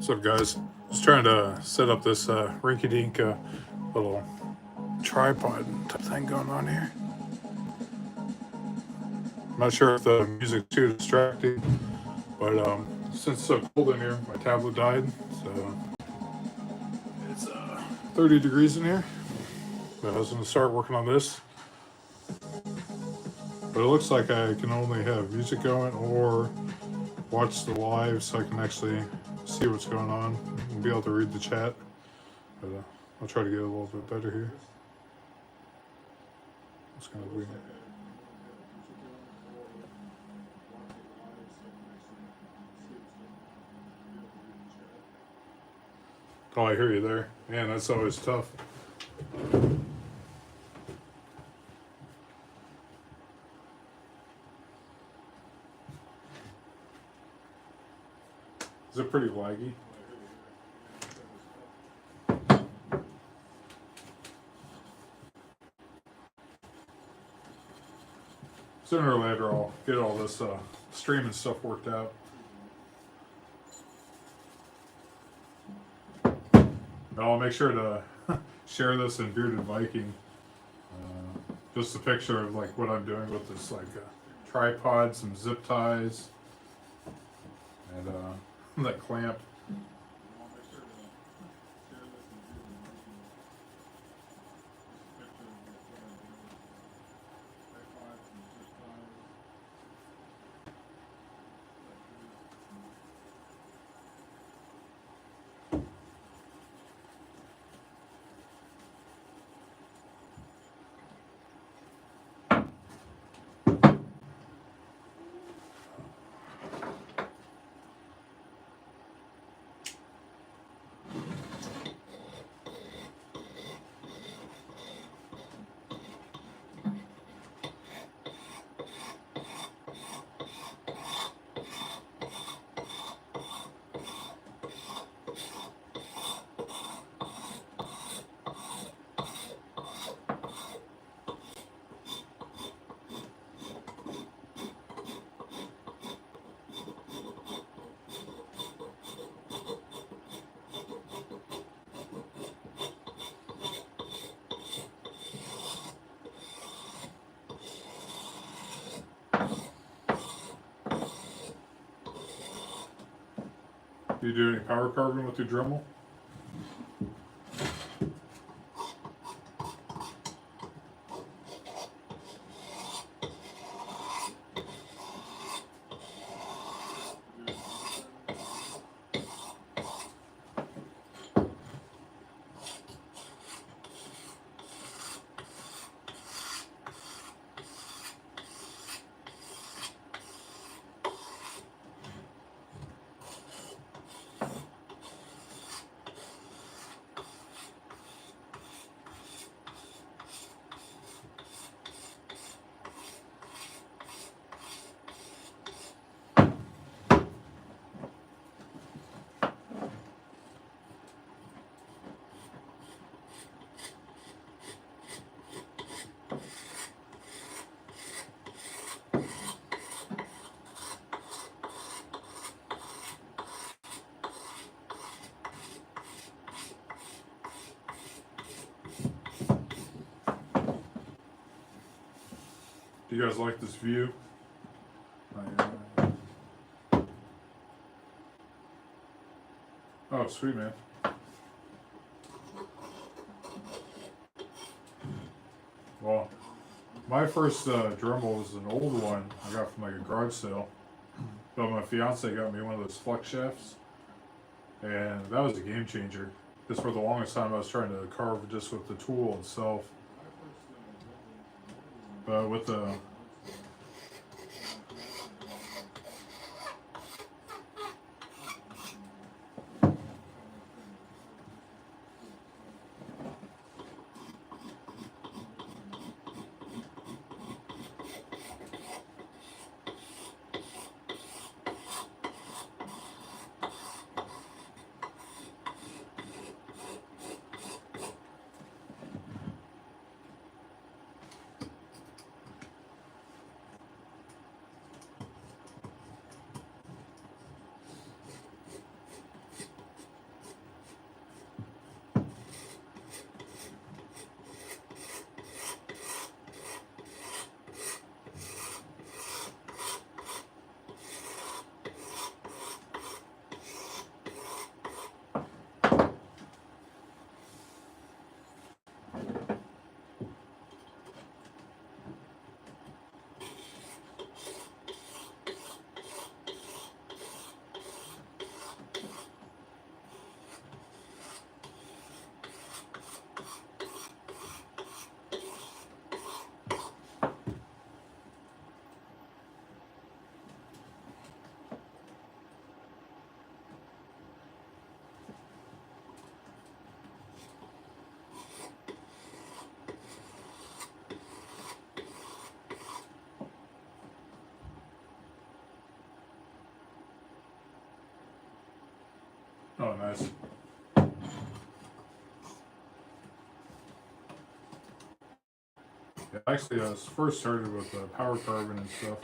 What's up, guys? Just trying to set up this rinky-dink little tripod type thing going on here. I'm not sure if the music's too distracting, but since it's so cold in here, my tablet died, so it's 30 degrees in here. But I was going to start working on this, but it looks like I can only have music going or watch the live, so I can actually see what's going on and be able to read the chat. But I'll try to get a little bit better here. It's kind of weird. Oh, I hear you there. Man, that's always tough. Is it pretty laggy? Sooner or later, I'll get all this streaming stuff worked out. I'll make sure to share this in Bearded Viking. Just a picture of like what I'm doing with this like tripod, some zip ties, and that clamp. Do you do any power carving with your Dremel? Do you guys like this view? Oh, sweet, man. My first Dremel was an old one I got from like a garage sale. But my fiance got me one of those flex shafts, and that was a game changer. Just for the longest time, I was trying to carve just with the tool itself. But with the oh nice. Yeah, actually, I was first started with power carving and stuff.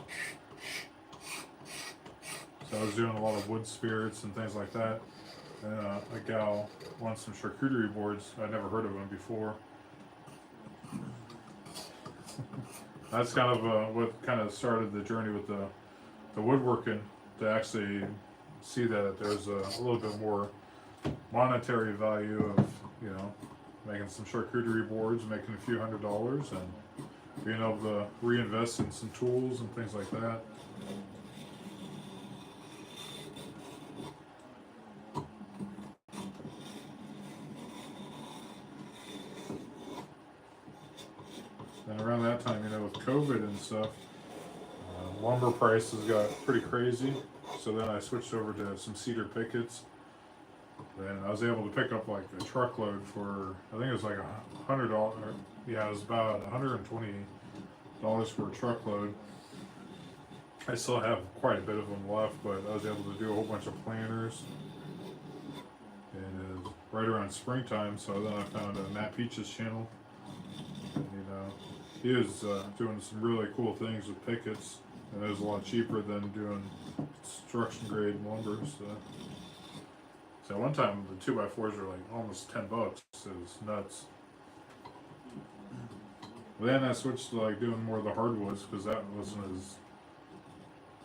So I was doing a lot of wood spirits and things like that. And a gal wants some charcuterie boards. I'd never heard of them before. That's kind of what kind of started the journey with the woodworking, to actually see that there's a little bit more monetary value of, you know, making some charcuterie boards, making a few $100s, and being able to reinvest in some tools and things like that. And around that time, you know, with COVID and stuff, lumber prices got pretty crazy. So then I switched over to some cedar pickets. And I was able to pick up like a truckload for, I think it was like $100. Yeah, it was about $120 for a truckload. I still have quite a bit of them left, but I was able to do a whole bunch of planters. And it was right around springtime, so then I found Matt Peach's channel. And, you know, he was doing some really cool things with pickets, and it was a lot cheaper than doing construction grade lumber. So one time the 2x4s were like almost $10. It was nuts. Then I switched to like doing more of the hardwoods because that wasn't as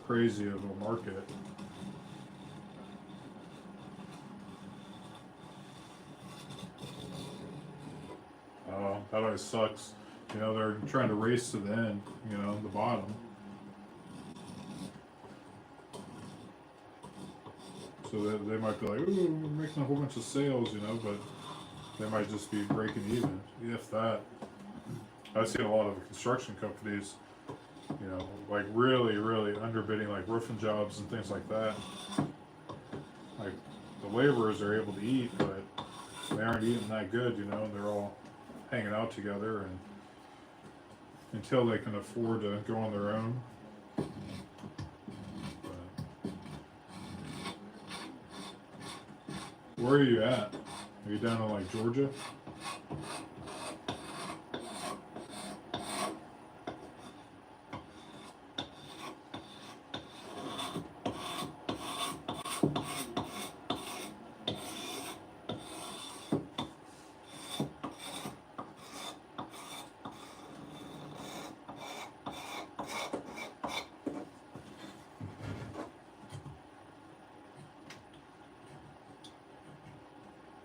crazy of a market. That always sucks. You know, they're trying to race to the end, you know, the bottom. So they might be like, ooh, we're making a whole bunch of sales, you know, but they might just be breaking even, if that. I've seen a lot of construction companies, you know, like really, really underbidding like roofing jobs and things like that. Like the laborers are able to eat, but they aren't eating that good, you know, they're all hanging out together, and until they can afford to go on their own. Where are you at? Are you down in like Georgia?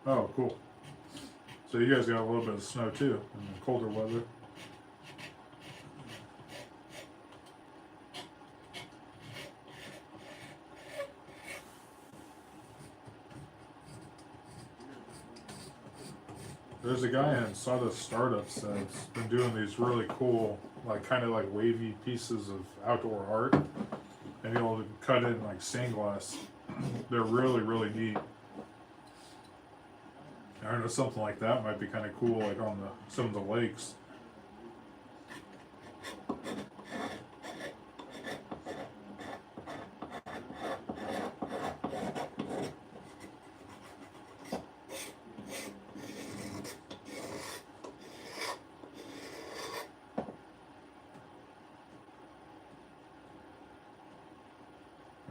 Oh, cool. So you guys got a little bit of snow too in the colder weather. There's a guy inside of startups that's been doing these really cool, like kind of like wavy pieces of outdoor art, and he'll cut in like stained glass. They're really, really neat. I don't know, something like that might be kind of cool, like on some of the lakes.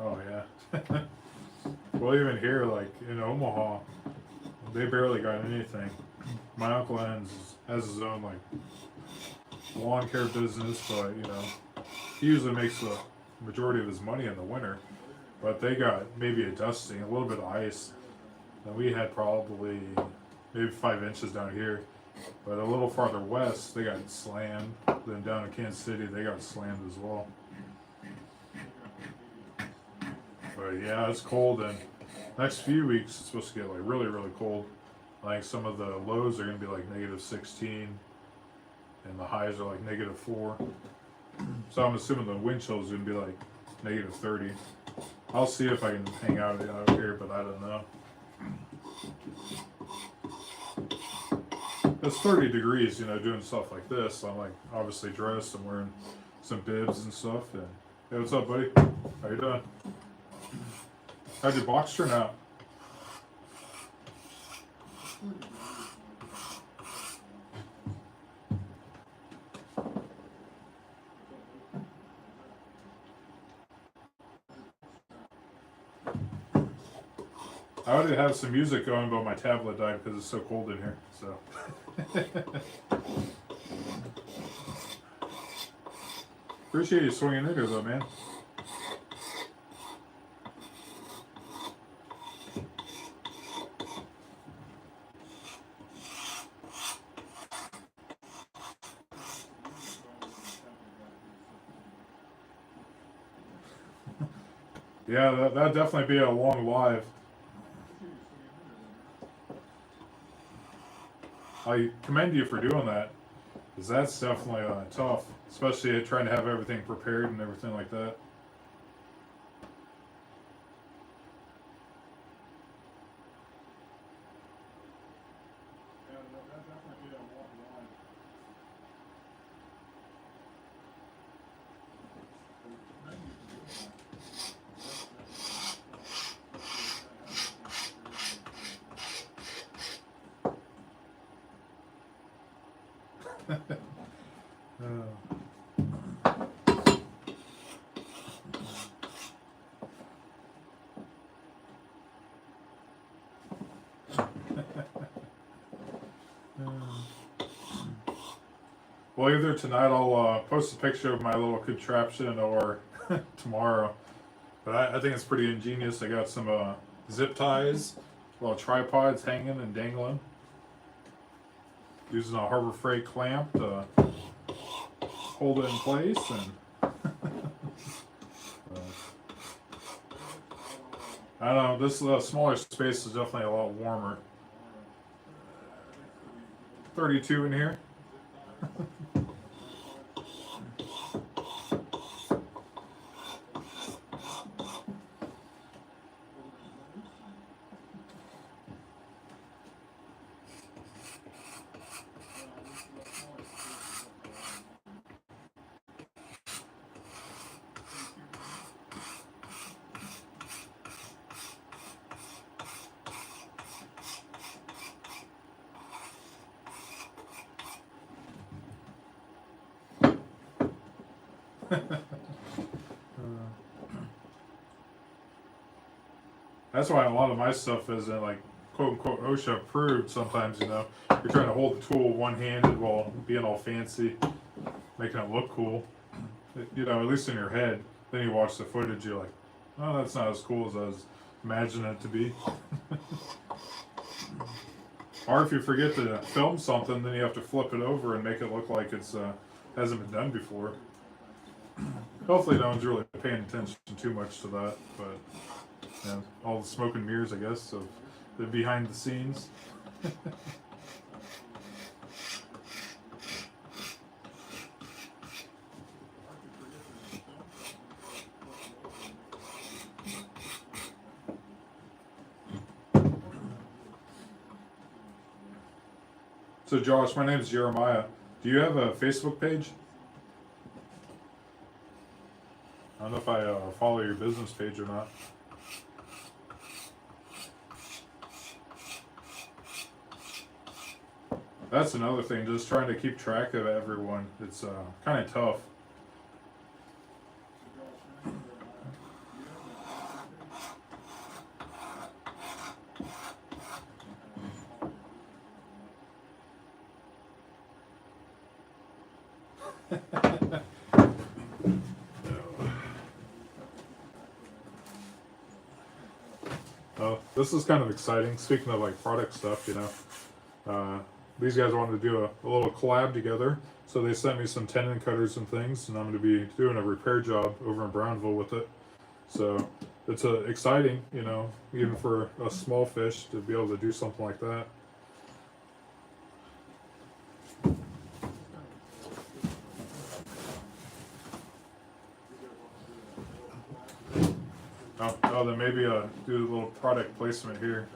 Oh yeah. Well, even here, like in Omaha, they barely got anything. My uncle has his own like lawn care business, but he usually makes the majority of his money in the winter. But they got maybe a dusting, a little bit of ice, and we had probably maybe 5 inches down here. But a little farther west, they got slammed. Then down in Kansas City, they got slammed as well. But yeah, it's cold, and next few weeks it's supposed to get like really, really cold. Like some of the lows are gonna be like -16, and the highs are like -4. So I'm assuming the wind chill is gonna be like -30. I'll see if I can hang out here, but I don't know. It's 30 degrees, doing stuff like this. So I'm like obviously dressed. I'm wearing some bibs and stuff. And hey, what's up, buddy? How you doing? How'd your box turn out? I already have some music going, but my tablet died because it's so cold in here. So. Appreciate you swinging in here, though, man. Yeah, that'd definitely be a long live. I commend you for doing that, because that's definitely tough, especially trying to have everything prepared and everything like that. Well, either tonight I'll post a picture of my little contraption, or tomorrow. But I think it's pretty ingenious. I got some zip ties, little tripods hanging and dangling, using a Harbor Freight clamp to hold it in place. And I don't know, this smaller space is definitely a lot warmer. 32 in here. That's why a lot of my stuff isn't like quote unquote OSHA approved. Sometimes you're trying to hold the tool one handed while being all fancy, making it look cool. At least in your head. Then you watch the footage, you're like, oh, that's not as cool as I was imagining it to be. Or if you forget to film something, then you have to flip it over and make it look like it's hasn't been done before. Hopefully no one's really paying attention too much to that, but all the smoke and mirrors, I guess, of the behind the scenes. So Josh, my name is Jeremiah. Do you have a Facebook page? I don't know if I follow your business page or not. That's another thing, just trying to keep track of everyone. It's kind of tough. Oh, this is kind of exciting. Speaking of like product stuff, you know, these guys wanted to do a little collab together, so they sent me some tendon cutters and things, and I'm going to be doing a repair job over in Brownville with it. So it's exciting, you know, even for a small fish to be able to do something like that. Oh, then maybe do a little product placement here.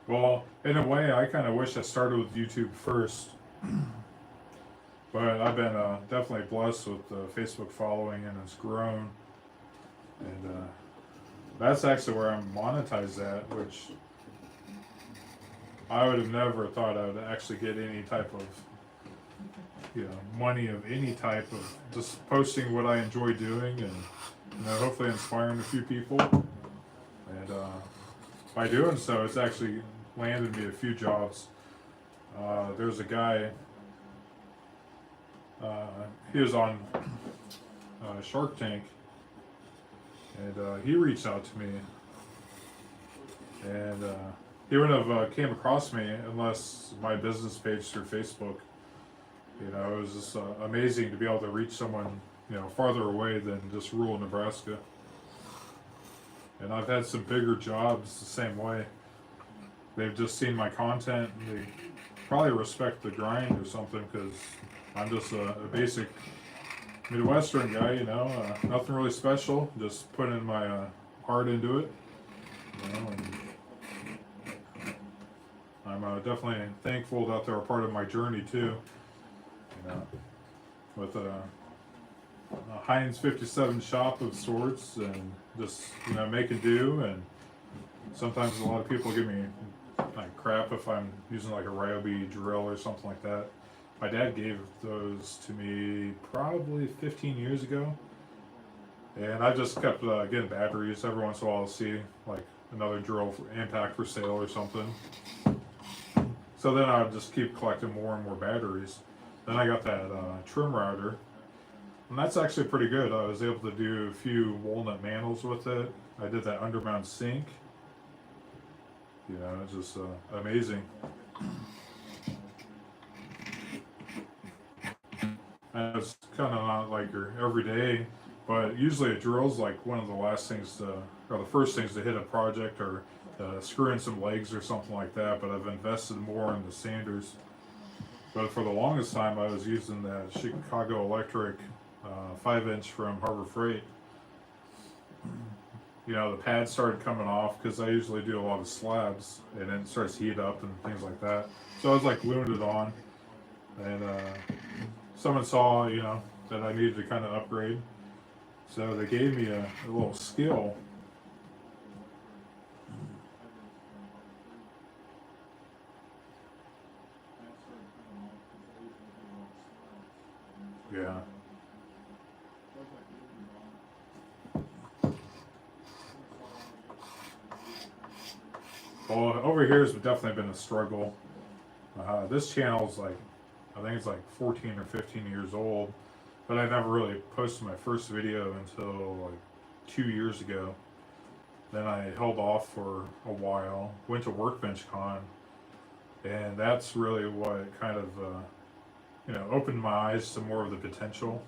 Well, in a way, I kind of wish I started with YouTube first, but I've been definitely blessed with the Facebook following, and it's grown, and that's actually where I'm monetized at, which I would have never thought I would actually get any type of, you know, money of any type of just posting what I enjoy doing, and you know, hopefully inspiring a few people, and by doing so, it's actually landed me a few jobs. There's a guy, he was on Shark Tank, and he reached out to me, and he wouldn't have came across me unless my business page through Facebook. You know, it was just amazing to be able to reach someone, you know, farther away than just rural Nebraska. And I've had some bigger jobs the same way. They've just seen my content, and they probably respect the grind or something, because I'm just a basic Midwestern guy, you know, nothing really special, just putting my heart into it, you know, and I'm definitely thankful that they're a part of my journey too, you know, with a Heinz 57 shop of sorts, and just, you know, making do. And sometimes a lot of people give me like crap if I'm using like a Ryobi drill or something like that. My dad gave those to me probably 15 years ago, and I just kept getting batteries. Every once in a while I'll see like another drill for impact for sale or something, so then I would just keep collecting more and more batteries. Then I got that trim router, and that's actually pretty good. I was able to do a few walnut mantles with it. I did that undermount sink. You know, it's just amazing. And it's kind of not like your everyday, but usually a drill's like one of the last things to, or the first things to hit a project, or screw in some legs or something like that. But I've invested more in the sanders. But for the longest time, I was using that Chicago Electric 5-inch from Harbor Freight. You know, the pads started coming off because I usually do a lot of slabs, and then it starts to heat up and things like that. So I was like gluing it on, and someone saw, you know, that I needed to kind of upgrade, so they gave me a little skill. Yeah. Well, over here has definitely been a struggle. This channel's like, I think it's like 14 or 15 years old, but I never really posted my first video until like 2 years ago. Then I held off for a while, went to Workbench Con, And that's really what kind of opened my eyes to more of the potential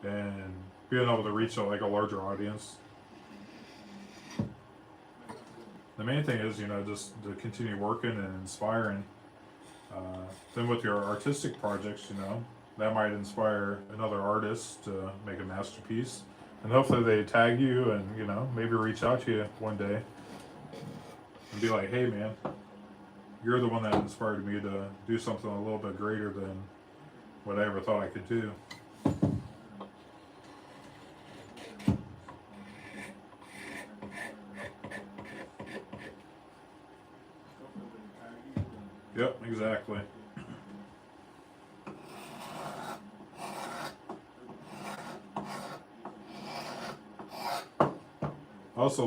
and being able to reach like a larger audience. The main thing is, just to continue working and inspiring. Then with your artistic projects, that might inspire another artist to make a masterpiece. And hopefully they tag you and, maybe reach out to you one day and be like, hey man, you're the one that inspired me to do something a little bit greater than what I ever thought I could do. Yep, exactly. I also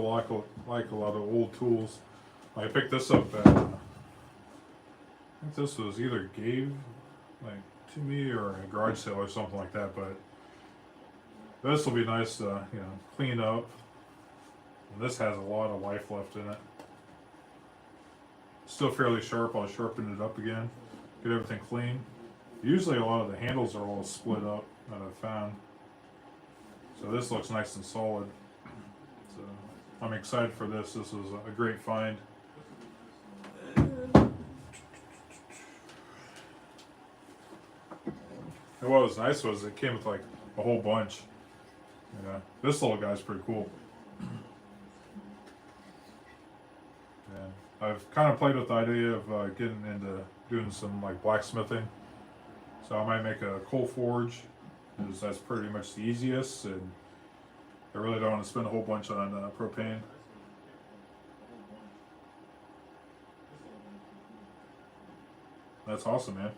like a lot of old tools. I picked this up at, I think this was either gave like to me or a garage sale or something like that. But this will be nice to clean up. And this has a lot of life left in it. Still fairly sharp. I'll sharpen it up again, get everything clean. Usually a lot of the handles are all split up that I've found. So this looks nice and solid. So I'm excited for this. This is a great find. And what was nice was it came with like a whole bunch. This little guy's pretty cool. And I've kind of played with the idea of getting into doing some like blacksmithing. So I might make a coal forge, because that's pretty much the easiest, and I really don't want to spend a whole bunch on propane. That's awesome, man.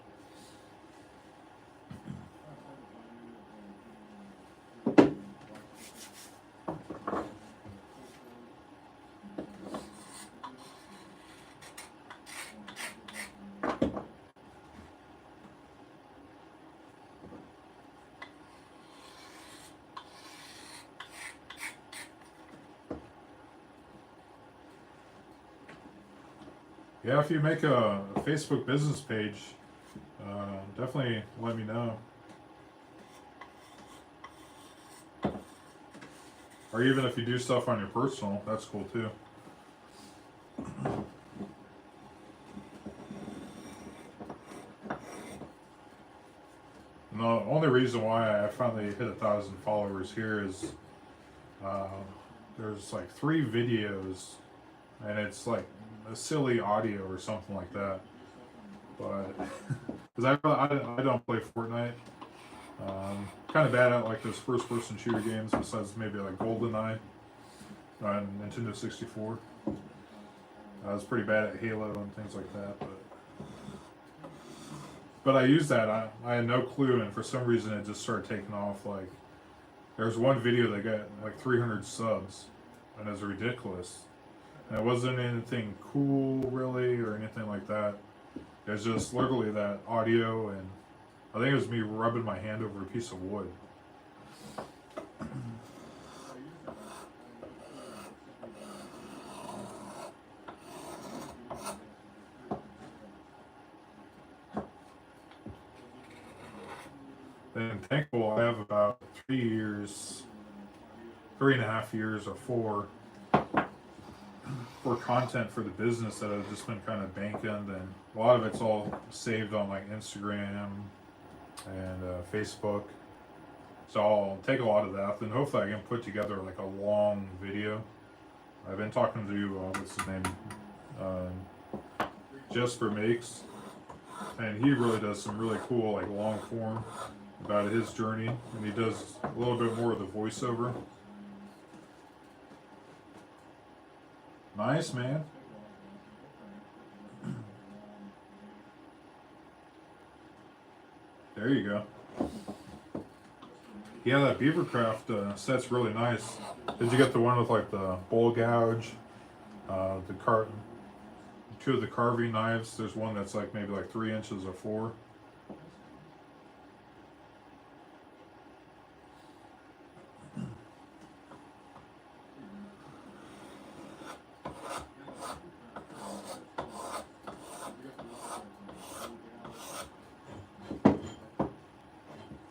Yeah, if you make a Facebook business page, definitely let me know. Or even if you do stuff on your personal, that's cool too. And the only reason why I finally hit 1,000 followers here is there's like 3 videos, and it's like a silly audio or something like that. But because I don't play Fortnite, kind of bad at like those first-person shooter games. Besides maybe like GoldenEye on Nintendo 64, I was pretty bad at Halo and things like that. But I used that. I had no clue, and for some reason it just started taking off. Like there was one video that got like 300 subs, and it was ridiculous. And it wasn't anything cool really or anything like that. It was just literally that audio, and I think it was me rubbing my hand over a piece of wood. And thankful I have about 3.5 years or 4 for content for the business that I've just been kind of banking, and a lot of it's all saved on like Instagram and Facebook. So I'll take a lot of that, and hopefully I can put together like a long video. I've been talking to what's his name, Jesper Makes, and he really does some really cool like long form about his journey, and he does a little bit more of the voiceover. Nice, man. There you go. Yeah, that Beavercraft set's really nice. Did you get the one with like the bowl gouge, the 2 of the carving knives? There's one that's like maybe like 3 inches or 4.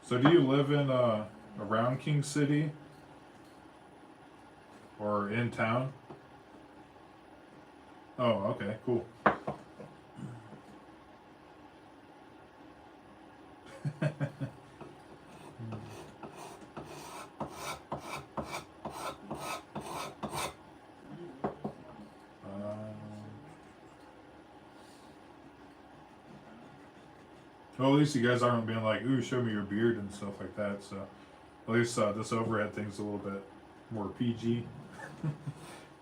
So do you live in around King City or in town? Oh, okay, cool. Well, at least you guys aren't being like, "Ooh, show me your beard" and stuff like that. So at least this overhead thing's a little bit more PG.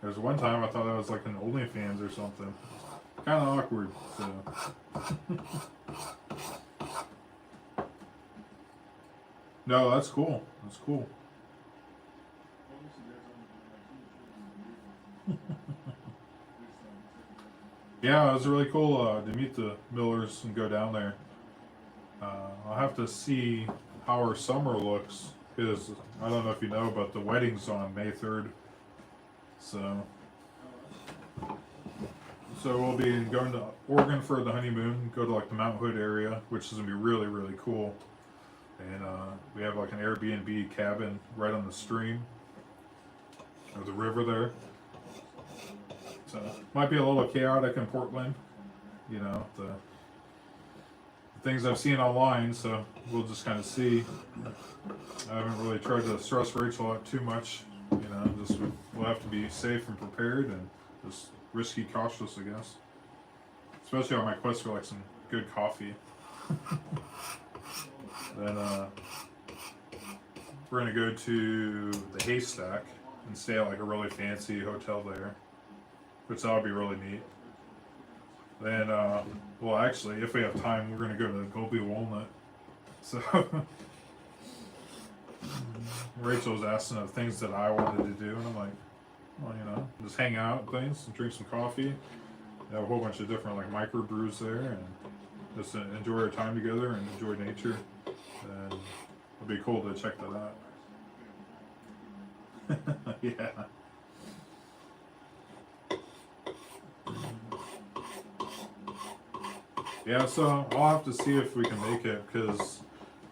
There's one time I thought that was like an OnlyFans or something. Kind of awkward. So no, that's cool. That's cool. Yeah, it was really cool to meet the Millers and go down there. I'll have to see how our summer looks because I don't know if you know, but the wedding's on May 3rd. So, so we'll be going to Oregon for the honeymoon. Go to like the Mount Hood area, which is gonna be really really cool. And we have like an Airbnb cabin right on the stream of the river there. So might be a little chaotic in Portland, you know, the things I've seen online. So we'll just kind of see. I haven't really tried to stress Rachel out too much, you know. Just we'll have to be safe and prepared and just risky, cautious, I guess. Especially on my quest for like some good coffee. Then we're gonna go to the Haystack and stay at like a really fancy hotel there, which that would be really neat. Then, well, actually, if we have time, we're gonna go to Goldie Walnut. So Rachel was asking of things that I wanted to do, and I'm like, well, you know, just hang out and things, and drink some coffee. Have a whole bunch of different like microbrews there, and just enjoy our time together and enjoy nature. And it'd be cool to check that out. Yeah. Yeah, so I'll have to see if we can make it because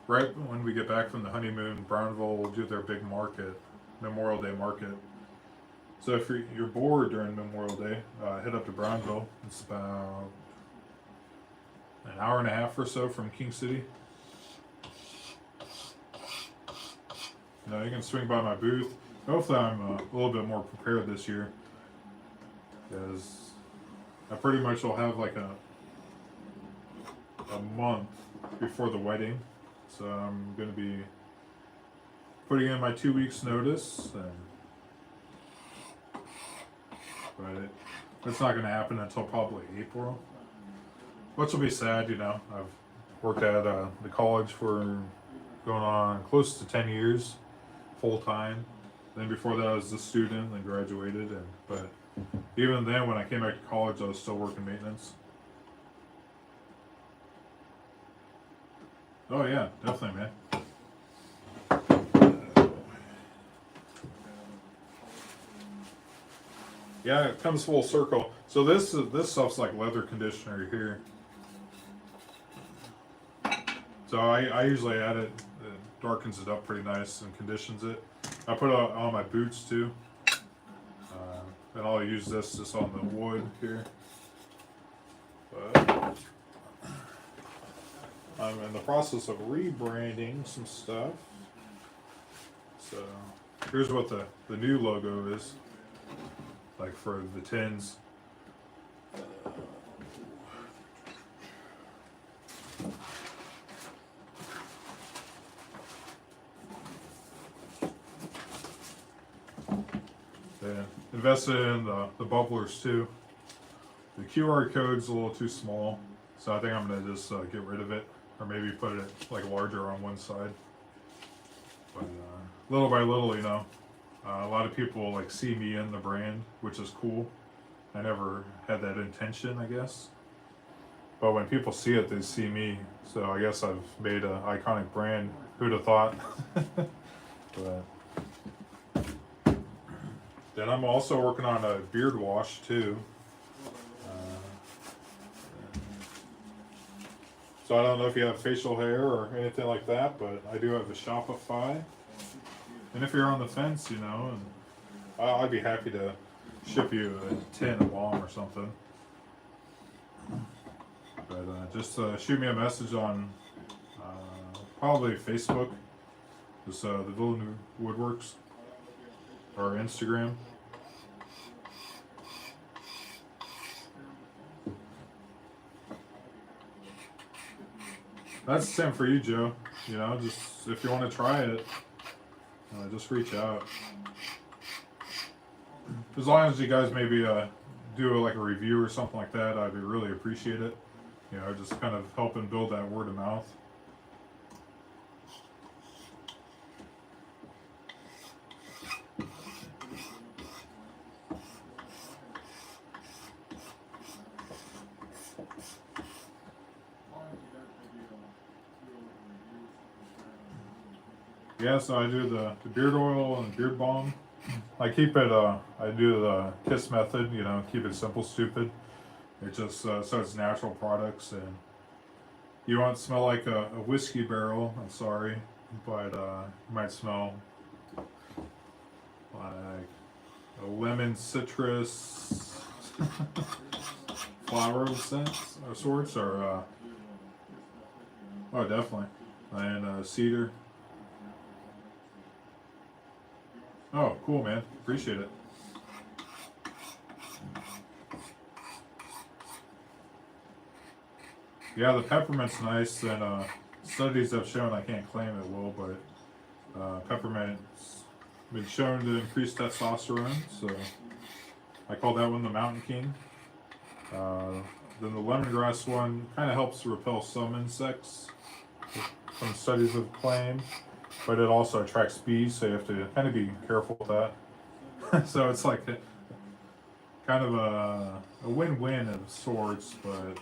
right when we get back from the honeymoon, Brownville will do their big market, Memorial Day market. So if you're bored during Memorial Day, head up to Brownville. It's about an hour and a half or so from King City. You know, you can swing by my booth. Hopefully I'm a little bit more prepared this year because I pretty much will have like a month before the wedding, so I'm going to be putting in my 2 weeks notice, but it's not going to happen until probably April, which will be sad. You know, I've worked at the college for going on close to 10 years full time. Then before that I was a student and graduated, but even then when I came back to college I was still working maintenance. Oh yeah, definitely, man. Yeah, it comes full circle. So this stuff's like leather conditioner here. So I usually add it, darkens it up pretty nice and conditions it. I put it on my boots too. And I'll use this just on the wood here. But I'm in the process of rebranding some stuff. So here's what the new logo is, like for the tins. And invested in the bubblers too. The QR code's a little too small, so I think I'm gonna just get rid of it, or maybe put it like larger on one side. But little by little, you know, a lot of people like see me in the brand, which is cool. I never had that intention, I guess. But when people see it, they see me. So I guess I've made an iconic brand. Who'd have thought? But then I'm also working on a beard wash too. So I don't know if you have facial hair or anything like that, but I do have the Shopify. And if you're on the fence, you know, and I'd be happy to ship you a tin of balm or something. But just shoot me a message on probably Facebook, just the Villeneuve Woodworks, or Instagram. That's the same for you, Joe. You know, just if you want to try it, just reach out. As long as you guys maybe do like a review or something like that, I'd really appreciate it. You know, just kind of helping build that word of mouth. Yeah, so I do the beard oil and beard balm. I keep it, I do the KISS method, you know, keep it simple, stupid. It just, so it's natural products, and you won't smell like a whiskey barrel, I'm sorry, but you might smell like a lemon citrus flower scents or sorts, or, oh, definitely, and cedar. Oh, cool, man. Appreciate it. Yeah, the peppermint's nice, and studies have shown, I can't claim it will, but peppermint's been shown to increase testosterone, so I call that one the Mountain King. Then the lemongrass one kind of helps repel some insects, some studies have claimed, but it also attracts bees, so you have to kind of be careful with that. So it's like kind of a win-win of sorts, but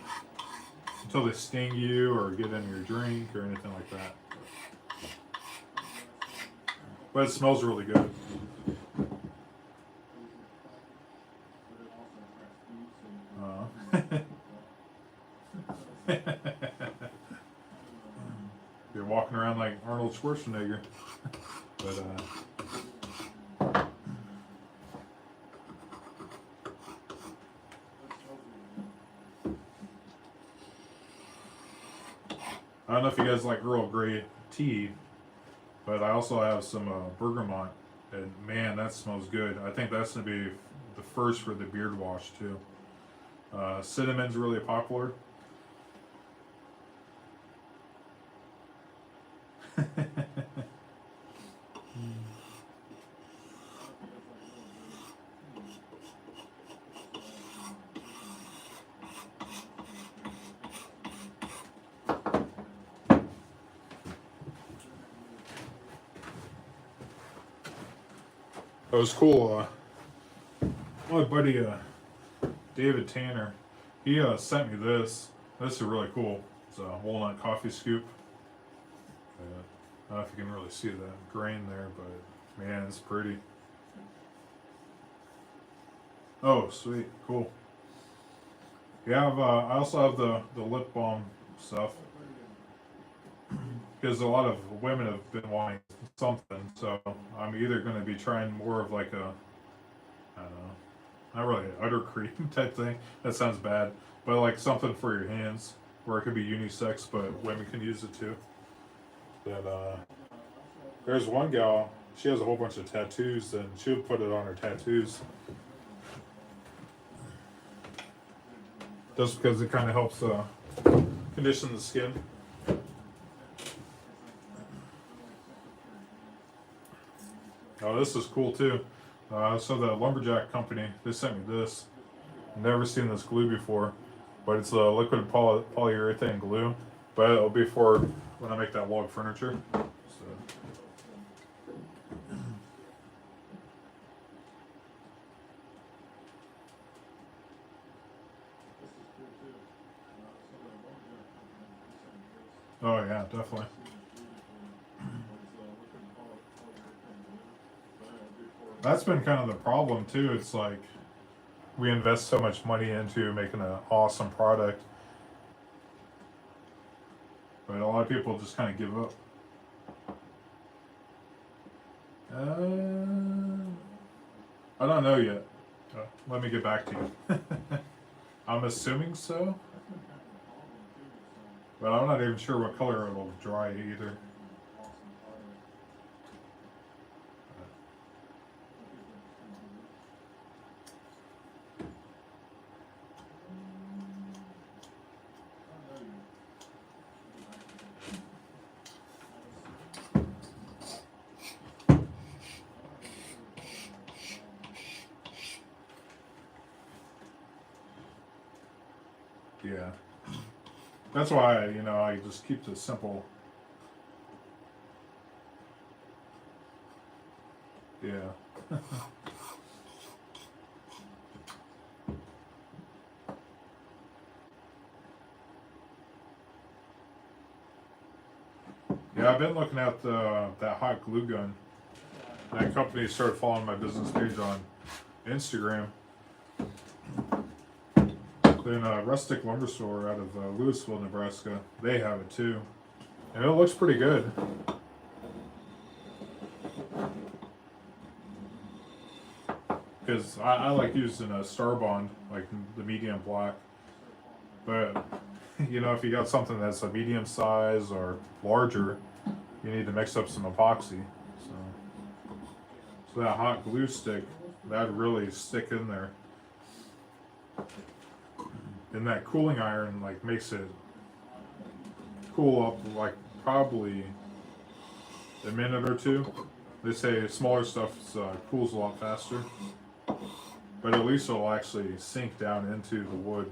until they sting you or get in your drink or anything like that. But it smells really good. You're walking around like Arnold Schwarzenegger. But I don't know if you guys like Earl Grey tea, but I also have some bergamot, and man, that smells good. I think that's gonna be the first for the beard wash too. Cinnamon's really popular. It was cool. My buddy David Tanner, he sent me this. This is really cool. It's a walnut coffee scoop. I don't know if you can really see the grain there, but man, it's pretty. Oh, sweet, cool. Yeah, I also have the lip balm stuff, because a lot of women have been wanting something. So I'm either going to be trying more of like a, I don't know, not really an udder cream type thing. That sounds bad, but like something for your hands where it could be unisex, but women can use it too. That there's one gal. She has a whole bunch of tattoos, and she would put it on her tattoos just because it kind of helps condition the skin. Oh, this is cool too. So the lumberjack company, they sent me this. Never seen this glue before, but it's a liquid polyurethane glue. But it'll be for when I make that log furniture. So. Oh yeah, definitely. That's been kind of the problem too. It's like we invest so much money into making an awesome product, people just kind of give up. I don't know yet. Let me get back to you. I'm assuming so, but I'm not even sure what color it'll dry either. Yeah, that's why, you know, I just keep this simple. Yeah. Yeah, I've been looking at that hot glue gun. That company started following my business page on Instagram. Then Rustic Lumber Store out of Louisville, Nebraska, they have it too, and it looks pretty good. Because I like using a Star Bond, like the medium black, but you know, if you got something that's a medium size or larger, you need to mix up some epoxy. So that hot glue stick, that'd really stick in there. And that cooling iron like makes it cool up like probably a minute or two. They say smaller stuff cools a lot faster, but at least it'll actually sink down into the wood.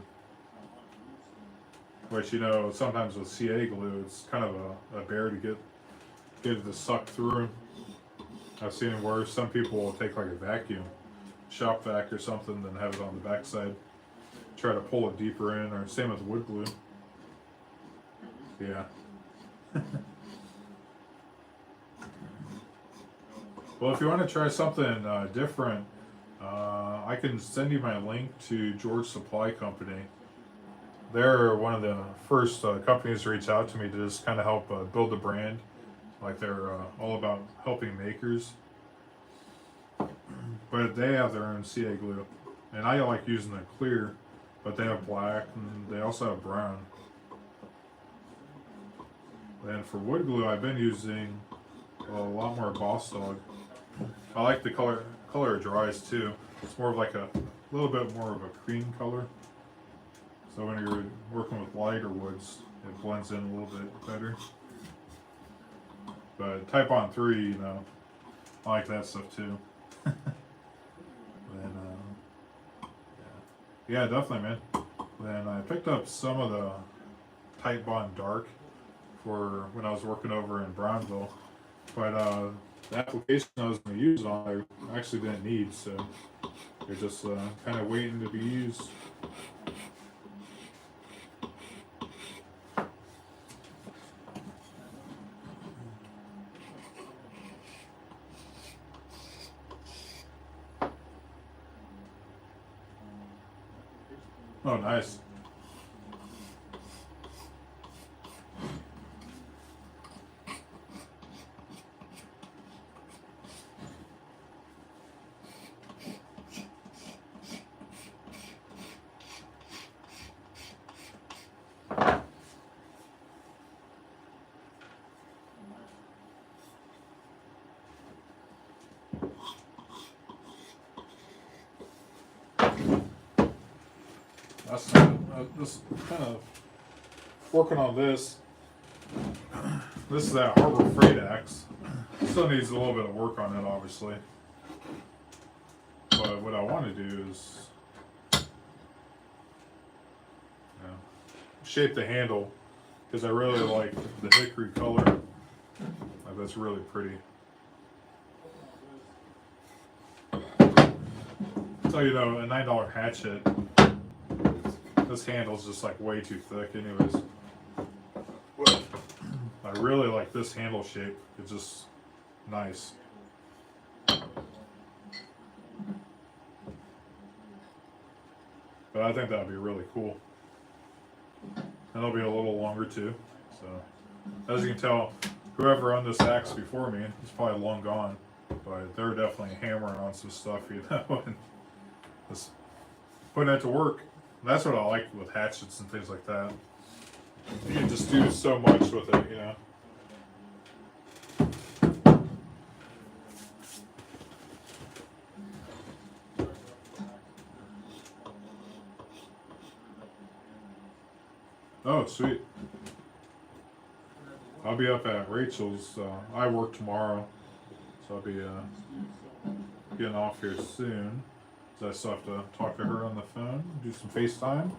Which, you know, sometimes with CA glue, it's kind of a bear to get it to suck through. I've seen it where some people will take like a vacuum, shop vac or something, then have it on the backside. Try to pull it deeper in, or same with wood glue. Yeah. Well, if you want to try something different, I can send you my link to George Supply Company. They're one of the first companies to reach out to me to just kind of help build the brand. Like they're all about helping makers. But they have their own CA glue. And I like using the clear. But they have black, and they also have brown. And for wood glue, I've been using a lot more Boss Dog. I like the color it dries too. It's more of like a little bit more of a cream color. So when you're working with lighter woods, it blends in a little bit better. But Type on 3, you know, I like that stuff too. And yeah, definitely, man. Then I picked up some of the Type Bond Dark for when I was working over in Brownville, but the application I was going to use it on, I actually didn't need, so they're just kind of waiting to be used. Oh, nice. That's just kind of working on this. This is that Harbor Freight axe. Still needs a little bit of work on it, obviously. But what I want to do is, you know, shape the handle, because I really like the hickory color. Like, that's really pretty. So, you know, a $9 hatchet, this handle's just like way too thick anyways. I really like this handle shape. It's just nice. But I think that would be really cool. And it'll be a little longer too. So As you can tell, whoever owned this axe before me is probably long gone, but they're definitely hammering on some stuff, you know, and just putting it to work. And that's what I like with hatchets and things like that. You can just do so much with it, you know. Oh, sweet. I'll be up at Rachel's. I work tomorrow, so I'll be getting off here soon. So I still have to talk to her on the phone, do some FaceTime.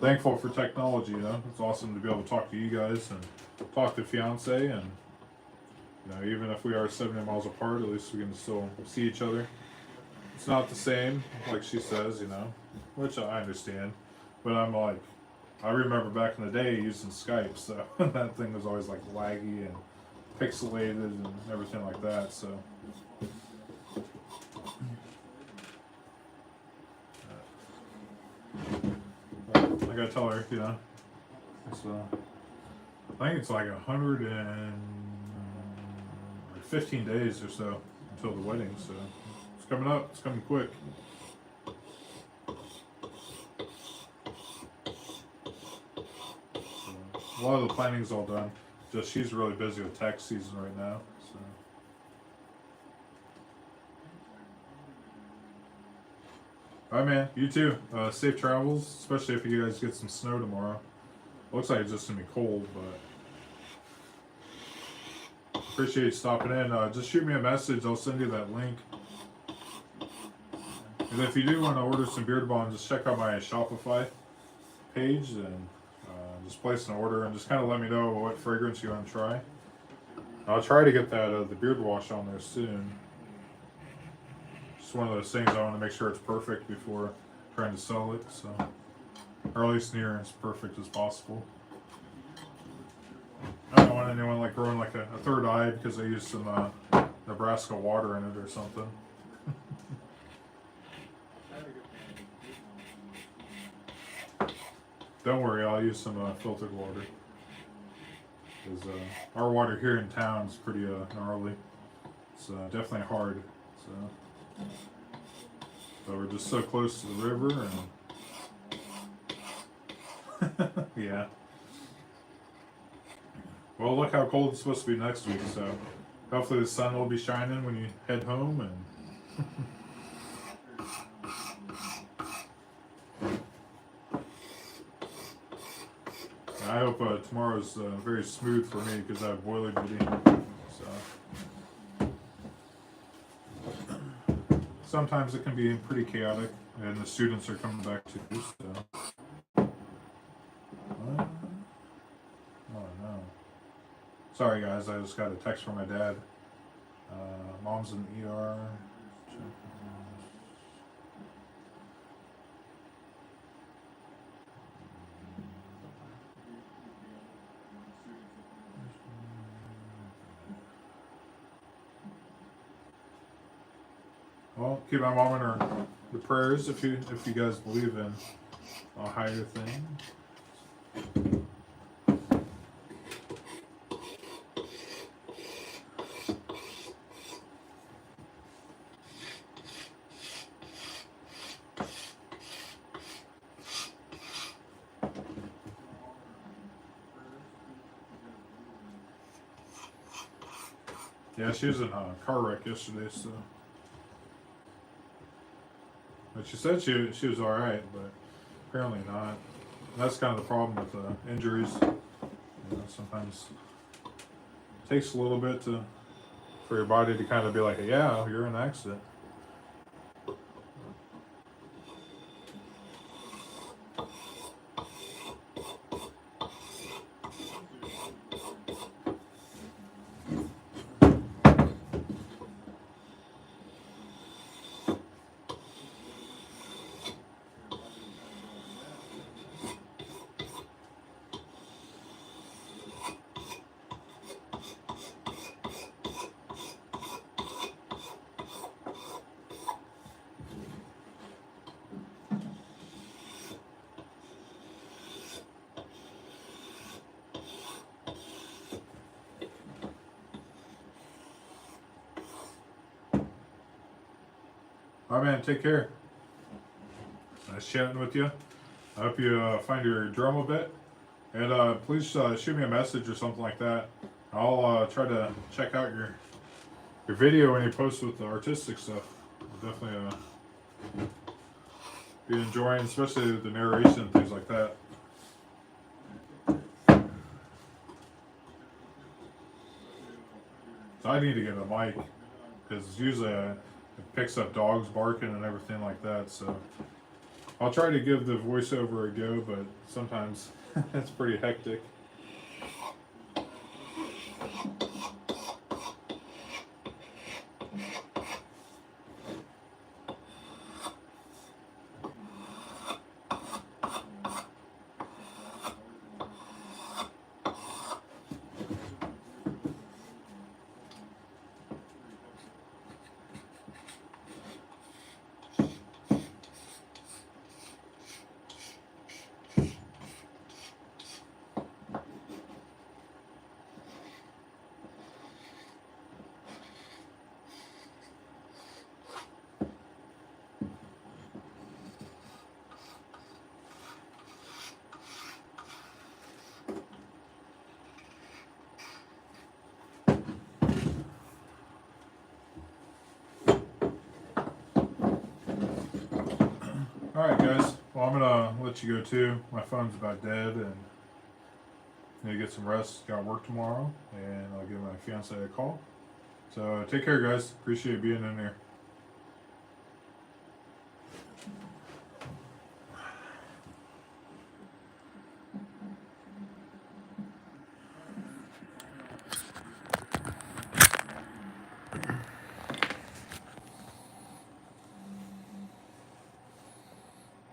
Thankful for technology, you know. It's awesome to be able to talk to you guys and talk to fiance, and you know, even if we are 70 miles apart, at least we can still see each other. It's not the same, like she says, you know, which I understand. But I'm like, I remember back in the day using Skype, so that thing was always like laggy and pixelated and everything like that. So I gotta tell her, you know, it's I think it's like 115 days or so until the wedding. So it's coming up. It's coming quick. A lot of the planning's all done. Just she's really busy with tax season right now. So. Alright, man. You too. Safe travels, especially if you guys get some snow tomorrow. Looks like it's just gonna be cold, but appreciate you stopping in. Just shoot me a message. I'll send you that link. And if you do want to order some beard balm, just check out my Shopify page and just place an order and just kind of let me know what fragrance you want to try. I'll try to get that the beard wash on there soon. Just one of those things I want to make sure it's perfect before trying to sell it, so or at least near as perfect as possible. I don't want anyone like growing like a third eye because they use some Nebraska water in it or something. Don't worry, I'll use some filtered water. Because our water here in town is pretty gnarly. It's definitely hard. So, but we're just so close to the river, and yeah. Well, look how cold it's supposed to be next week. So, hopefully the sun will be shining when you head home, and. I hope tomorrow's very smooth for me because I have boiler duty. So sometimes it can be pretty chaotic, and the students are coming back too. So oh no! Sorry guys, I just got a text from my dad. Mom's in the ER. Well, keep my mom in the prayers if you guys believe in a higher thing. Yeah, she was in a car wreck yesterday, so. But she said she was all right, but apparently not. And that's kind of the problem with injuries. You know, sometimes it takes a little bit for your body to kind of be like, yeah, you're in an accident. All right, man. Take care. Nice chatting with you. I hope you find your drum a bit. And please shoot me a message or something like that. I'll try to check out your video when you post with the artistic stuff. I'll definitely be enjoying, especially the narration and things like that. So I need to get a mic because usually it picks up dogs barking and everything like that. So I'll try to give the voiceover a go, but sometimes it's pretty hectic. Alright guys, well I'm gonna let you go too. My phone's about dead and I need to get some rest. Got work tomorrow and I'll give my fiance a call. So take care guys, appreciate being in here.